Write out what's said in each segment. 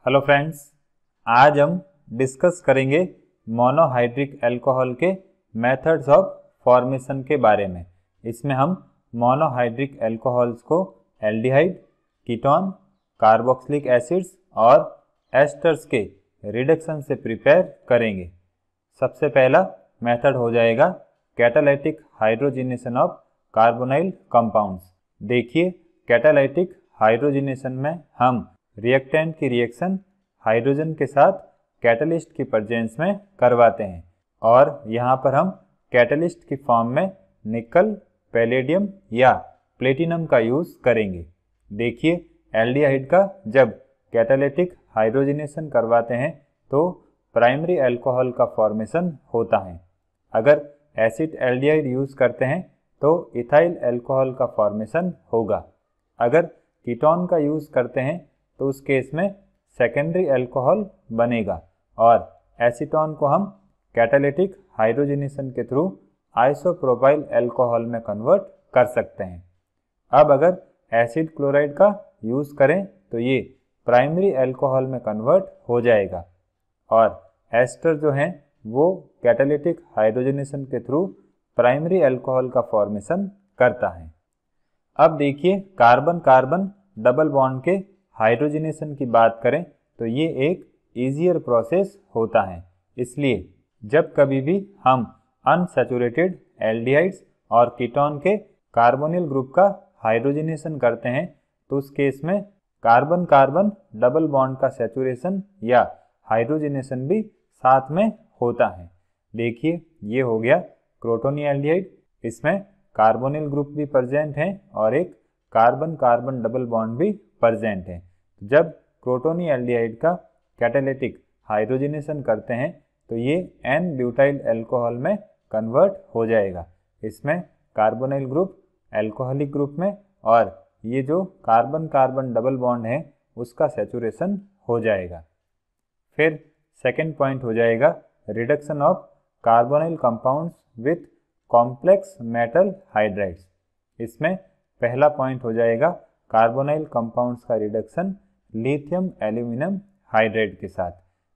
Hello friends, आज हम discuss करेंगे मोनोहाइड्रिक अल्कोहल के मेथड्स ऑफ फॉर्मेशन के बारे में। इसमें हम मोनोहाइड्रिक अल्कोहल्स को एल्डिहाइड, कीटोन, कार्बोक्सिलिक एसिड्स और एस्टर्स के रिडक्शन से प्रिपेयर करेंगे। सबसे पहला मेथड हो जाएगा catalytic hydrogenation of carbonyl compounds. देखिए, कैटालाइटिक हाइड्रोजिनेशन में हम रिएक्टेंट की रिएक्शन हाइड्रोजन के साथ कैटलिस्ट की प्रेजेंस में करवाते हैं और यहाँ पर हम कैटलिस्ट की फॉर्म में निकल, पैलेडियम या प्लेटिनम का यूज़ करेंगे। देखिए, एल्डिहाइड का जब कैटालिटिक हाइड्रोजिनेशन करवाते हैं तो प्राइमरी अल्कोहल का फॉर्मेशन होता है। अगर एसिड एल्डिहाइड यूज़ करते हैं तो इथाइल अल्कोहल का फॉर्मेशन होगा। अगर कीटोन का यूज़ करते हैं तो उस केस में सेकेंडरी अल्कोहल बनेगा और एसीटोन को हम कैटालिटिक हाइड्रोजिनेशन के थ्रू आइसोप्रोपाइल अल्कोहल में कन्वर्ट कर सकते हैं। अब अगर एसिड क्लोराइड का यूज़ करें तो ये प्राइमरी अल्कोहल में कन्वर्ट हो जाएगा और एस्टर जो हैं वो कैटालिटिक हाइड्रोजिनेशन के थ्रू प्राइमरी अल्कोहल का फॉर्मेशन करता है। अब देखिए, कार्बन कार्बन डबल बॉन्ड के हाइड्रोजिनेशन की बात करें तो ये एक ईजियर प्रोसेस होता है। इसलिए जब कभी भी हम अनसैचुरेटेड एल्डिहाइड्स और कीटोन के कार्बोनिल ग्रुप का हाइड्रोजिनेशन करते हैं तो उस केस में कार्बन कार्बन डबल बॉन्ड का सैचुरेशन या हाइड्रोजिनेशन भी साथ में होता है। देखिए, ये हो गया क्रोटोनी एल्डिहाइड। इसमें कार्बोनिल ग्रुप भी प्रेजेंट है और एक कार्बन कार्बन डबल बॉन्ड भी प्रेजेंट है। जब क्रोटोनी एल्डिहाइड का कैटालिटिक हाइड्रोजिनेशन करते हैं तो ये एन ब्यूटाइल अल्कोहल में कन्वर्ट हो जाएगा। इसमें कार्बोनिल ग्रुप अल्कोहलिक ग्रुप में और ये जो कार्बन कार्बन डबल बॉन्ड है उसका सैचुरेशन हो जाएगा। फिर सेकेंड पॉइंट हो जाएगा reduction of carbonyl compounds with complex metal hydrides. इसमें पहला पॉइंट हो जाएगा कार्बोनाइल कंपाउंड्स का रिडक्शन लिथियम एल्यूमिनियम हाइड्राइड के साथ।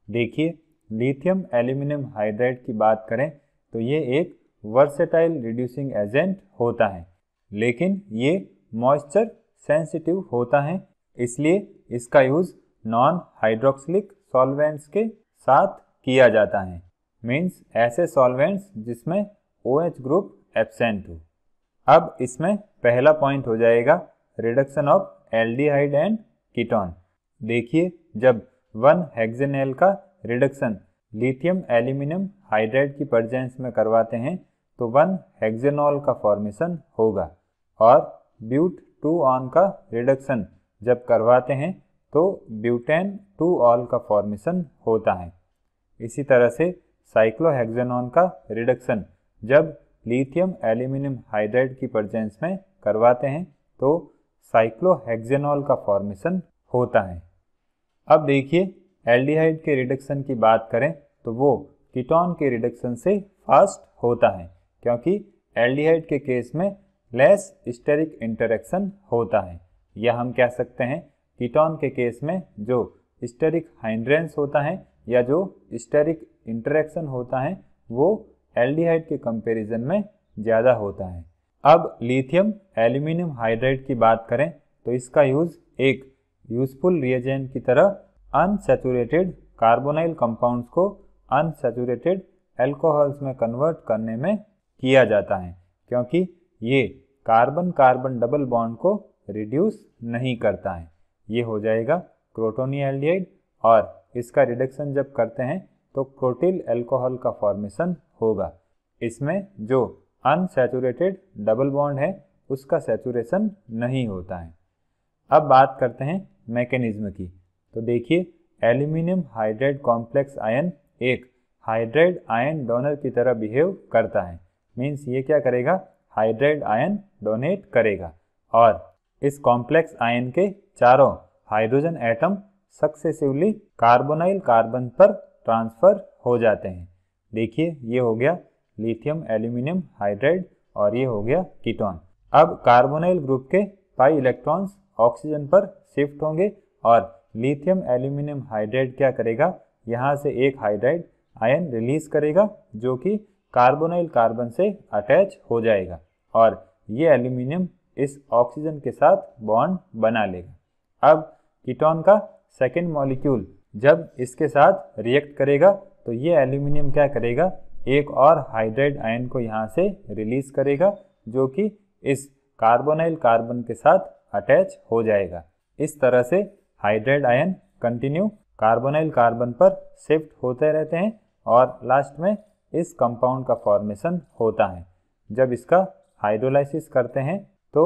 देखिए, लिथियम एल्यूमिनियम हाइड्राइड की बात करें तो ये एक वर्सेटाइल रिड्यूसिंग एजेंट होता है, लेकिन ये मॉइस्चर सेंसिटिव होता है। इसलिए इसका यूज़ नॉन हाइड्रोक्सिलिक सॉल्वेंट्स के साथ किया जाता है, मीन्स ऐसे सॉल्वेंट्स जिसमें OH ग्रुप एब्सेंट हो। अब इसमें पहला पॉइंट हो जाएगा reduction of aldehyde and ketone. देखिए, जब 1-हेक्सेनल का रिडक्शन लिथियम एल्यूमिनियम हाइड्राइड की प्रेजेंस में करवाते हैं तो 1-हेक्सेनॉल का फॉर्मेशन होगा और ब्यूट 2-ऑन का रिडक्शन जब करवाते हैं तो ब्यूटेन 2-ऑल का फॉर्मेशन होता है। इसी तरह से साइक्लोहेक्सेनॉन का रिडक्शन जब लिथियम एल्यूमिनियम हाइड्राइड की प्रेजेंस में करवाते हैं तो साइक्लोहेक्सेनॉल का फॉर्मेशन होता है। अब देखिए, एल्डिहाइड के रिडक्शन की बात करें तो वो कीटोन के रिडक्शन से फास्ट होता है, क्योंकि एल्डिहाइड के केस में लेस स्टेरिक इंटरेक्शन होता है, या हम कह सकते हैं कीटोन के केस में जो स्टेरिक हाइंड्रेंस होता है या जो स्टेरिक इंटरेक्शन होता है वो एल्डिहाइड के कंपैरिजन में ज़्यादा होता है। अब लिथियम एल्यूमिनियम हाइड्राइड की बात करें तो इसका यूज़ एक यूजफुल रिएजेंट की तरह अनसैचुरेटेड कार्बोनाइल कंपाउंड्स को अनसैचुरेटेड अल्कोहल्स में कन्वर्ट करने में किया जाता है, क्योंकि ये कार्बन कार्बन डबल बॉन्ड को रिड्यूस नहीं करता है। ये हो जाएगा क्रोटोनी एल्डिहाइड और इसका रिडक्शन जब करते हैं तो क्रोटिल अल्कोहल का फॉर्मेशन होगा। इसमें जो अनसैचुरेटेड डबल बॉन्ड है उसका सैचुरेशन नहीं होता है। अब बात करते हैं मैकेनिज्म की। तो देखिए, एल्यूमिनियम हाइड्राइड कॉम्प्लेक्स आयन एक हाइड्राइड आयन डोनर की तरह बिहेव करता है, मीन्स ये क्या करेगा, हाइड्राइड आयन डोनेट करेगा और इस कॉम्प्लेक्स आयन के चारों hydrogen atom successively carbonyl carbon पर ट्रांसफर हो जाते हैं। देखिए, ये हो गया लिथियम एल्यूमिनियम हाइड्राइड और ये हो गया कीटोन। अब कार्बोनाइल ग्रुप के पाई इलेक्ट्रॉन्स ऑक्सीजन पर शिफ्ट होंगे और लिथियम एल्यूमिनियम हाइड्राइड क्या करेगा, यहाँ से एक हाइड्राइड आयन रिलीज करेगा जो कि कार्बोनाइल कार्बन से अटैच हो जाएगा और ये एल्यूमिनियम इस ऑक्सीजन के साथ बॉन्ड बना लेगा। अब कीटोन का सेकेंड मॉलिक्यूल जब इसके साथ रिएक्ट करेगा तो ये एल्यूमिनियम क्या करेगा, एक और हाइड्राइड आयन को यहाँ से रिलीज करेगा जो कि इस कार्बोनाइल कार्बन के साथ अटैच हो जाएगा। इस तरह से hydride ion continue carbonyl carbon पर शिफ्ट होते रहते हैं और लास्ट में इस कंपाउंड का फॉर्मेशन होता है। जब इसका हाइड्रोलाइसिस करते हैं तो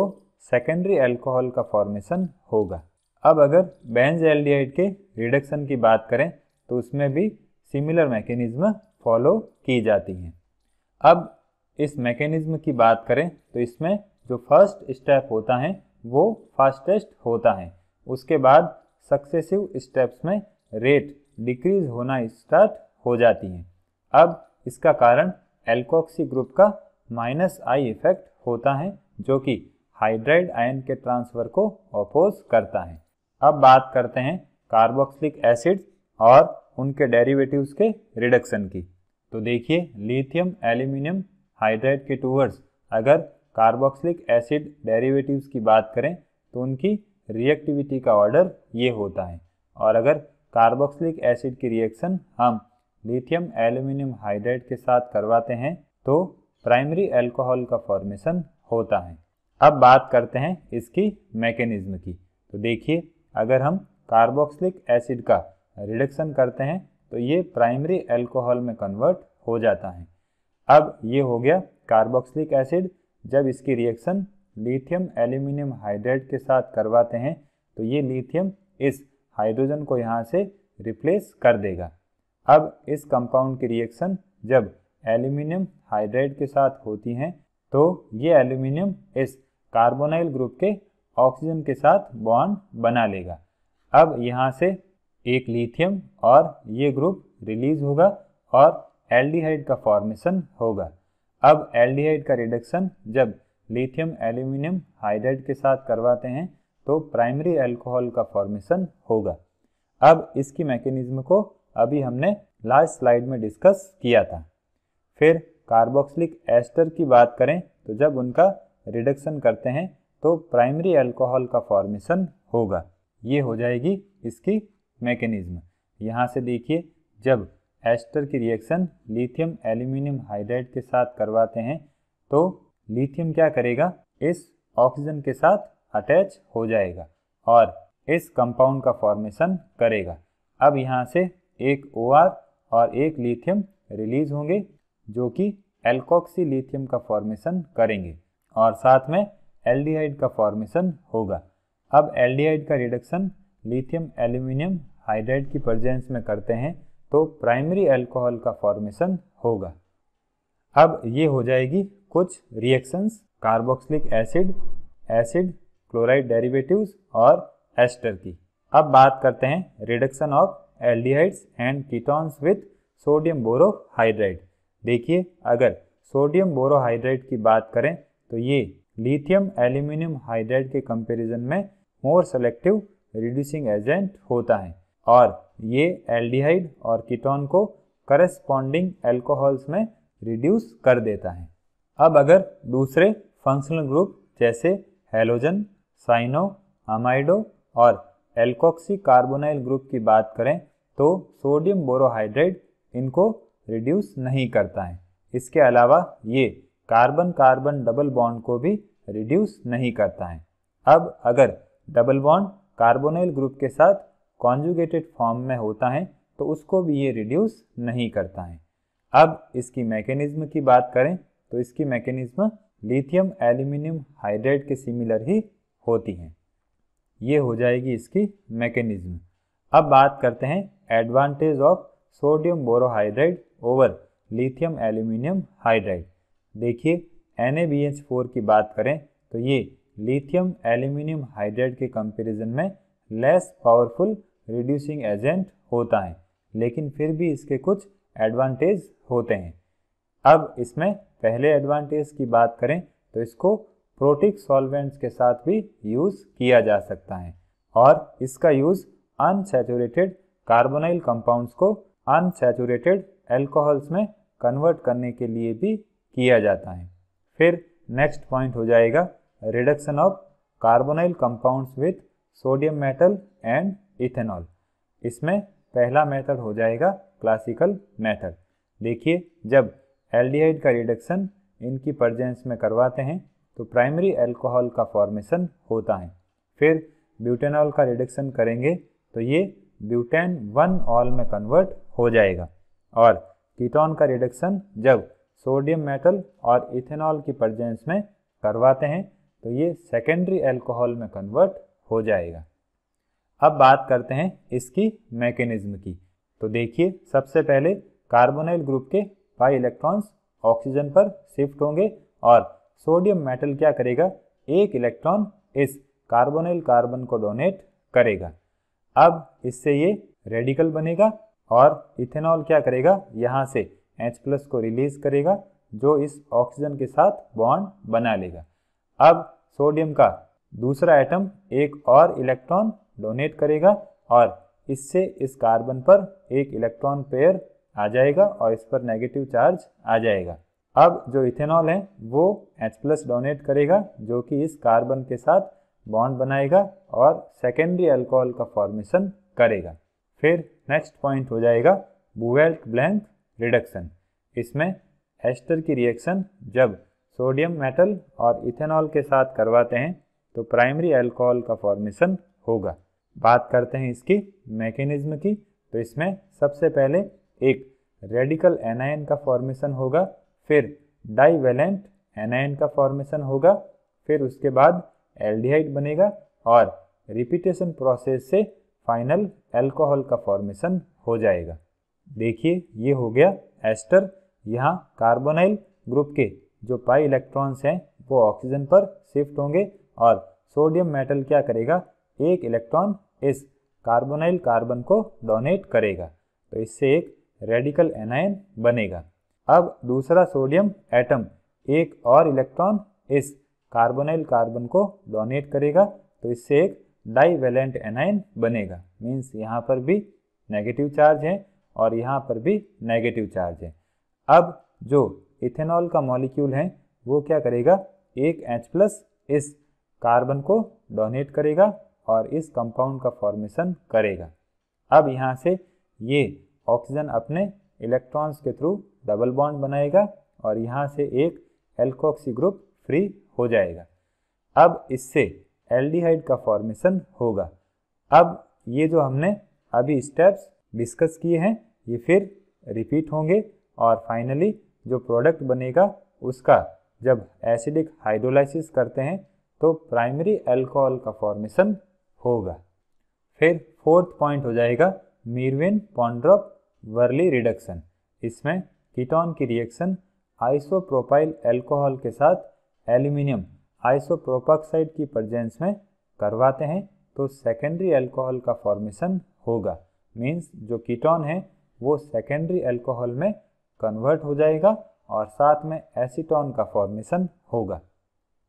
सेकेंडरी अल्कोहल का फॉर्मेशन होगा। अब अगर बेंज़ल्डिहाइड के रिडक्शन की बात करें तो उसमें भी सिमिलर मैकेनिज्म फॉलो की जाती हैं। अब इस मैकेनिज्म की बात करें तो इसमें जो फर्स्ट स्टेप होता है वो फास्टेस्ट होता है, उसके बाद सक्सेसिव स्टेप्स में रेट डिक्रीज होना स्टार्ट हो जाती हैं। अब इसका कारण एल्कोक्सी ग्रुप का -I इफेक्ट होता है जो कि हाइड्राइड आयन के ट्रांसफर को अपोज करता है। अब बात करते हैं कार्बोक्सिलिक एसिड और उनके डेरिवेटिव्स के रिडक्शन की। तो देखिए लिथियम एल्यूमिनियम हाइड्राइड के टूवर्ड्स अगर कार्बोक्सिलिक एसिड डेरिवेटिव्स की बात करें तो उनकी रिएक्टिविटी का ऑर्डर ये होता है और अगर कार्बोक्सिलिक एसिड की रिएक्शन हम लिथियम एल्यूमिनियम हाइड्राइड के साथ करवाते हैं तो प्राइमरी अल्कोहल का फॉर्मेशन होता है। अब बात करते हैं इसकी मैकेनिज्म की। तो देखिए अगर हम कार्बोक्सिलिक एसिड का रिडक्शन करते हैं तो ये प्राइमरी अल्कोहल में कन्वर्ट हो जाता है। अब ये हो गया कार्बोक्सिलिक एसिड। जब इसकी रिएक्शन लिथियम एल्यूमिनियम हाइड्राइड के साथ करवाते हैं तो ये लिथियम इस हाइड्रोजन को यहाँ से रिप्लेस कर देगा। अब इस कंपाउंड की रिएक्शन जब एल्यूमिनियम हाइड्राइड के साथ होती हैं तो ये एल्यूमिनियम इस कार्बोनाइल ग्रुप के ऑक्सीजन के साथ बॉन्ड बना लेगा। अब यहाँ से एक लिथियम और ये ग्रुप रिलीज होगा और एल्डिहाइड का फॉर्मेशन होगा। अब एल्डिहाइड का रिडक्शन जब लिथियम एल्यूमिनियम हाइड्राइड के साथ करवाते हैं तो प्राइमरी अल्कोहल का फॉर्मेशन होगा। अब इसकी मैकेनिज्म को अभी हमने लास्ट स्लाइड में डिस्कस किया था। फिर कार्बोक्सिलिक एस्टर की बात करें तो जब उनका रिडक्शन करते हैं तो प्राइमरी अल्कोहल का फॉर्मेशन होगा। ये हो जाएगी इसकी मैकेनिज्म। यहाँ से देखिए जब एस्टर की रिएक्शन लिथियम एल्यूमिनियम हाइड्राइड के साथ करवाते हैं तो लिथियम क्या करेगा, इस ऑक्सीजन के साथ अटैच हो जाएगा और इस कंपाउंड का फॉर्मेशन करेगा। अब यहाँ से एक OR और एक लिथियम रिलीज होंगे जो कि एल्कोक्सी लिथियम का फॉर्मेशन करेंगे और साथ में एल्डिहाइड का फॉर्मेशन होगा। अब एल्डिहाइड का रिडक्शन लिथियम एल्यूमिनियम हाइड्राइड की प्रेजेंस में करते हैं तो प्राइमरी अल्कोहल का फॉर्मेशन होगा। अब ये हो जाएगी कुछ reactions carboxylic acid, acid chloride derivatives और एस्टर की। अब बात करते हैं reduction of aldehydes and ketones with sodium borohydride. देखिए अगर सोडियम बोरोहाइड्राइड की बात करें तो ये लिथियम एल्यूमिनियम हाइड्राइड के कंपैरिजन में मोर सेलेक्टिव रिड्यूसिंग एजेंट होता है और ये एल्डिहाइड और कीटोन को करस्पॉन्डिंग अल्कोहल्स में रिड्यूस कर देता है। अब अगर दूसरे फंक्शनल ग्रुप जैसे हैलोजन, साइनो, अमाइडो और एल्कोक्सी कार्बोनाइल ग्रुप की बात करें तो सोडियम बोरोहाइड्राइड इनको रिड्यूस नहीं करता है। इसके अलावा ये कार्बन कार्बन डबल बॉन्ड को भी रिड्यूस नहीं करता है। अब अगर डबल बॉन्ड कार्बोनाइल ग्रुप के साथ कॉन्जुगेटेड फॉर्म में होता है तो उसको भी ये रिड्यूस नहीं करता है। अब इसकी मैकेनिज्म की बात करें तो इसकी मैकेनिज्म लिथियम एल्यूमिनियम हाइड्राइड के सिमिलर ही होती हैं। ये हो जाएगी इसकी मैकेनिज्म। अब बात करते हैं advantage of sodium borohydride over lithium aluminium hydride. देखिए NaBH4 की बात करें तो ये लिथियम एल्यूमिनियम हाइड्राइड के कंपैरिजन में लेस पावरफुल रिड्यूसिंग एजेंट होता है, लेकिन फिर भी इसके कुछ एडवांटेज होते हैं। अब इसमें पहले एडवांटेज की बात करें तो इसको प्रोटिक सॉल्वेंट्स के साथ भी यूज़ किया जा सकता है और इसका यूज़ अनसैचुरेटेड कार्बोनाइल कंपाउंड्स को अनसैचुरेटेड अल्कोहल्स में कन्वर्ट करने के लिए भी किया जाता है। फिर नेक्स्ट पॉइंट हो जाएगा reduction of carbonyl compounds with sodium metal and ethanol. इसमें पहला मेथड हो जाएगा क्लासिकल मेथड। देखिए, जब एल्डिहाइड का रिडक्शन इनकी प्रेजेंस में करवाते हैं तो प्राइमरी अल्कोहल का फॉर्मेशन होता है। फिर ब्यूटेनॉल का रिडक्शन करेंगे तो ये ब्यूटेन 1 ऑल में कन्वर्ट हो जाएगा। और कीटोन का रिडक्शन जब सोडियम मेटल और इथेनॉल की प्रेजेंस में करवाते हैं तो ये सेकेंडरी अल्कोहल में कन्वर्ट हो जाएगा। अब बात करते हैं इसकी मैकेनिज्म की। तो देखिए, सबसे पहले कार्बोनाइल ग्रुप के पाई इलेक्ट्रॉन्स ऑक्सीजन पर शिफ्ट होंगे और सोडियम मेटल क्या करेगा, एक इलेक्ट्रॉन इस कार्बोनाइल कार्बन को डोनेट करेगा। अब इससे ये रेडिकल बनेगा और इथेनॉल क्या करेगा, यहाँ से H+ को रिलीज करेगा जो इस ऑक्सीजन के साथ बॉन्ड बना लेगा। अब सोडियम का दूसरा एटम एक और इलेक्ट्रॉन डोनेट करेगा और इससे इस कार्बन पर एक इलेक्ट्रॉन पेयर आ जाएगा और इस पर नेगेटिव चार्ज आ जाएगा। अब जो इथेनॉल है वो H+ डोनेट करेगा जो कि इस कार्बन के साथ बॉन्ड बनाएगा और सेकेंडरी अल्कोहल का फॉर्मेशन करेगा। फिर नेक्स्ट पॉइंट हो जाएगा बुवेल्ट-ब्लैंक रिडक्शन। इसमें एस्टर की रिएक्शन जब सोडियम मेटल और इथेनॉल के साथ करवाते हैं तो प्राइमरी अल्कोहल का फॉर्मेशन होगा। बात करते हैं इसकी मैकेनिज्म की। तो इसमें सबसे पहले एक रेडिकल एनायन का फॉर्मेशन होगा, फिर डाइवेलेंट एनायन का फॉर्मेशन होगा, फिर उसके बाद एल्डिहाइड बनेगा और रिपीटेशन प्रोसेस से फाइनल अल्कोहल का फॉर्मेशन हो जाएगा। देखिए, ये हो गया एस्टर। यहाँ कार्बोनाइल ग्रुप के जो पाई इलेक्ट्रॉन्स हैं वो ऑक्सीजन पर शिफ्ट होंगे और सोडियम मेटल क्या करेगा, एक इलेक्ट्रॉन इस कार्बोनाइल कार्बन को डोनेट करेगा तो इससे एक रेडिकल एनायन बनेगा। अब दूसरा सोडियम एटम एक और इलेक्ट्रॉन इस कार्बोनाइल कार्बन को डोनेट करेगा तो इससे एक डाइवेलेंट एनायन बनेगा। मीन्स यहाँ पर भी नेगेटिव चार्ज है और यहाँ पर भी नेगेटिव चार्ज है। अब जो इथेनॉल का मॉलिक्यूल है वो क्या करेगा, एक H+ इस कार्बन को डोनेट करेगा और इस कंपाउंड का फॉर्मेशन करेगा। अब यहाँ से ये ऑक्सीजन अपने इलेक्ट्रॉन्स के थ्रू डबल बॉन्ड बनाएगा और यहाँ से एक एल्कोक्सी ग्रुप फ्री हो जाएगा। अब इससे एल्डिहाइड का फॉर्मेशन होगा। अब ये जो हमने अभी स्टेप्स डिस्कस किए हैं ये फिर रिपीट होंगे और फाइनली जो प्रोडक्ट बनेगा उसका जब एसिडिक हाइड्रोलाइसिस करते हैं तो प्राइमरी अल्कोहल का फॉर्मेशन होगा। फिर फोर्थ पॉइंट हो जाएगा मीरविन-पॉन्ड्रॉप-वर्ली रिडक्शन। इसमें कीटोन की रिएक्शन आइसोप्रोपाइल अल्कोहल के साथ एल्यूमिनियम आइसोप्रोपॉक्साइड की प्रेजेंस में करवाते हैं तो सेकेंडरी अल्कोहल का फॉर्मेशन होगा। मीन्स जो कीटोन है वो सेकेंडरी अल्कोहल में कन्वर्ट हो जाएगा और साथ में एसीटोन का फॉर्मेशन होगा।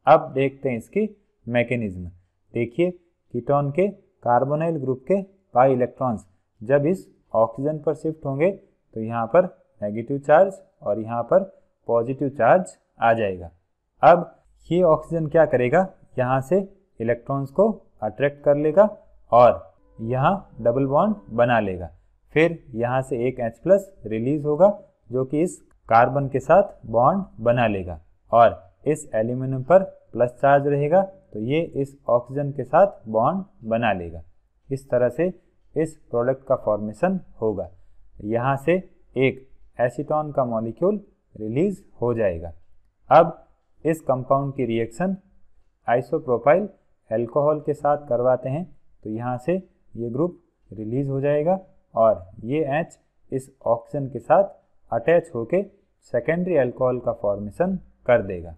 अब देखते हैं इसकी मैकेनिज्म। देखिए, कीटोन के कार्बोनाइल ग्रुप के पाई इलेक्ट्रॉन्स जब इस ऑक्सीजन पर शिफ्ट होंगे तो यहाँ पर नेगेटिव चार्ज और यहाँ पर पॉजिटिव चार्ज आ जाएगा। अब ये ऑक्सीजन क्या करेगा, यहाँ से इलेक्ट्रॉन्स को अट्रैक्ट कर लेगा और यहाँ डबल बॉन्ड बना लेगा। फिर यहाँ से एक H+ रिलीज होगा जो कि इस कार्बन के साथ बॉन्ड बना लेगा और इस एल्यूमिनियम पर प्लस चार्ज रहेगा तो ये इस ऑक्सीजन के साथ बॉन्ड बना लेगा। इस तरह से इस प्रोडक्ट का फॉर्मेशन होगा। यहाँ से एक एसीटोन का मॉलिक्यूल रिलीज हो जाएगा। अब इस कंपाउंड की रिएक्शन आइसोप्रोपाइल अल्कोहल के साथ करवाते हैं तो यहाँ से ये ग्रुप रिलीज हो जाएगा और ये H इस ऑक्सीजन के साथ अटैच होके सेकेंडरी अल्कोहल का फॉर्मेशन कर देगा।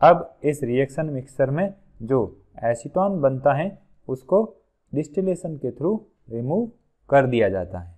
अब इस रिएक्शन मिक्सचर में जो एसीटोन बनता है उसको डिस्टिलेशन के थ्रू रिमूव कर दिया जाता है।